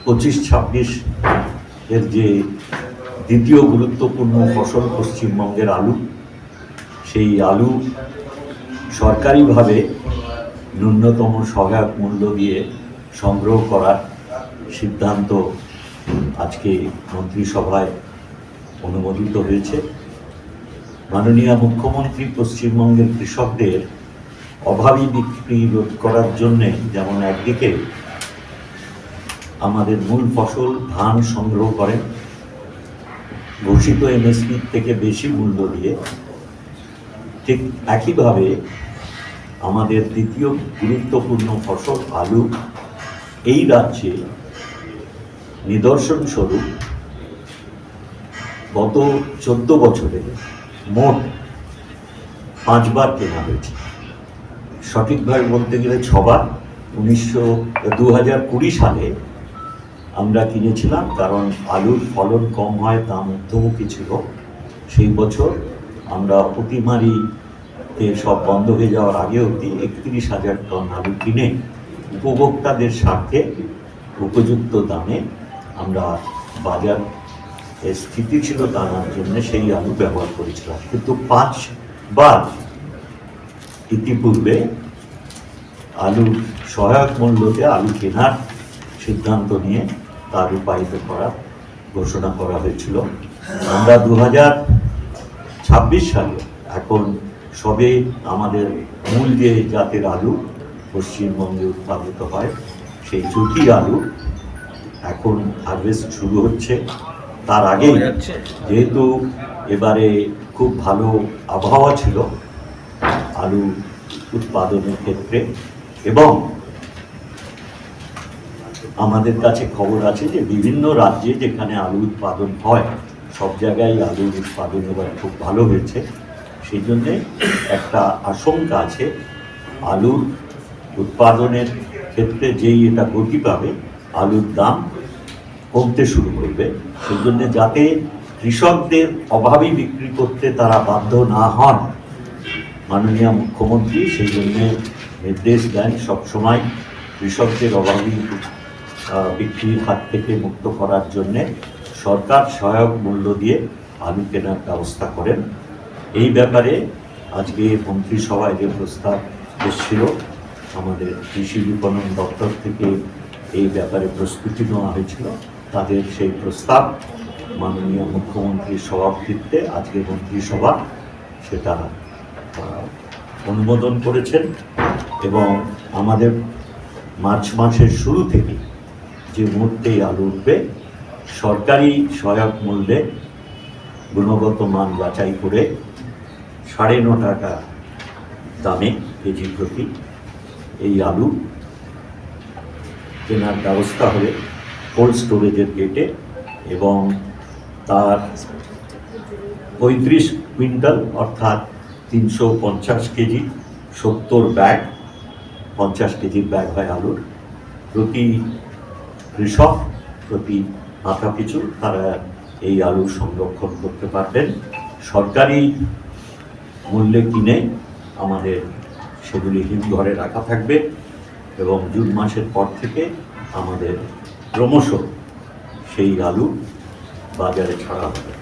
25-26 এর যে দ্বিতীয় গুরুত্বপূর্ণ ফসল পশ্চিমবঙ্গের আলু, সেই আলু সরকারিভাবে ন্যূনতম সহায়ক মূল্য দিয়ে সংগ্রহ করার সিদ্ধান্ত আজকে মন্ত্রিসভায় অনুমোদিত হয়েছে। মাননীয় মুখ্যমন্ত্রী পশ্চিমবঙ্গের কৃষকদের অভাবী বিক্রি রোধ করার জন্যে যেমন একদিকে আমাদের মূল ফসল ধান সংগ্রহ করেন ঘোষিত এমএসপি থেকে বেশি মূল্য দিয়ে, ঠিক একইভাবে আমাদের দ্বিতীয় গুরুত্বপূর্ণ ফসল আলু এই রাজ্যে নিদর্শন স্বরূপ গত 14 বছরে মোট 5 বার কেনা হয়েছে। সঠিকভাবে বলতে গেলে 6 বার। 2020 সালে আমরা কিনেছিলাম, কারণ আলুর ফলন কম হয়, দাম ঊর্ধ্বমুখী ছিল। সেই বছর আমরা অতিমারিতে সব বন্ধ হয়ে যাওয়ার আগে অবধি 31,000 টন আলু কিনে উপভোক্তাদের স্বার্থে উপযুক্ত দামে আমরা বাজার স্থিতিশীল আনার জন্য সেই আলু ব্যবহার করেছিলাম। কিন্তু 5 বার ইতিপূর্বে আলুর সহায়ক মূল্যতে আলু কেনার সিদ্ধান্ত নিয়ে তা রূপায়িত করার ঘোষণা করা হয়েছিল। আমরা 2026 সালে এখন সবে আমাদের মূল যে জাতের আলু পশ্চিমবঙ্গে উৎপাদিত হয়, সেই জ্যোতি আলু এখন হারভেস্ট শুরু হচ্ছে। তার আগেই যেহেতু এবারে খুব ভালো আবহাওয়া ছিল আলু উৎপাদনের ক্ষেত্রে, এবং আমাদের কাছে খবর আছে যে বিভিন্ন রাজ্যে যেখানে আলু উৎপাদন হয় সব জায়গায় আলুর উৎপাদন এবার খুব ভালো হয়েছে। সেই জন্যে একটা আশঙ্কা আছে আলুর উৎপাদনের ক্ষেত্রে যেই এটা গতি পাবে আলুর দাম কমতে শুরু করবে। সেই জন্যে যাতে কৃষকদের অভাবী বিক্রি করতে তারা বাধ্য না হন, মাননীয় মুখ্যমন্ত্রী সেই জন্যে নির্দেশ দেন সবসময় কৃষকদের অভাবী বিক্রির হাত থেকে মুক্ত করার জন্যে সরকার সহায়ক মূল্য দিয়ে আলু কেনার ব্যবস্থা করেন। এই ব্যাপারে আজকে মন্ত্রিসভায় যে প্রস্তাব এসেছিল, আমাদের কৃষি বিপণন দপ্তর থেকে এই ব্যাপারে প্রস্তুতি নেওয়া হয়েছিল। তাদের সেই প্রস্তাব মাননীয় মুখ্যমন্ত্রীর সভাপতিত্বে আজকে মন্ত্রিসভা সেটা অনুমোদন করেছেন, এবং আমাদের মার্চ মাসের শুরু থেকে যে মুহূর্তে আলু উঠবে সরকারি সহায়ক মূল্যে গুণগত মান যাচাই করে 9.5 টাকা দামে কেজি প্রতি এই আলু কেনার ব্যবস্থা হবে কোল্ড স্টোরেজের গেটে, এবং তার 35 কুইন্টাল অর্থাৎ 350 কেজি 70 ব্যাগ, 50 কেজির ব্যাগ হয় আলুর। প্রতি কৃষক প্রতি মাথা পিছু তারা এই আলু সংরক্ষণ করতে পারবেন। সরকারি মূল্যে কিনে আমাদের সেগুলি হিমঘরে রাখা থাকবে, এবং জুন মাসের পর থেকে আমাদের ক্রমশ সেই আলু বাজারে ছাড়া হবে।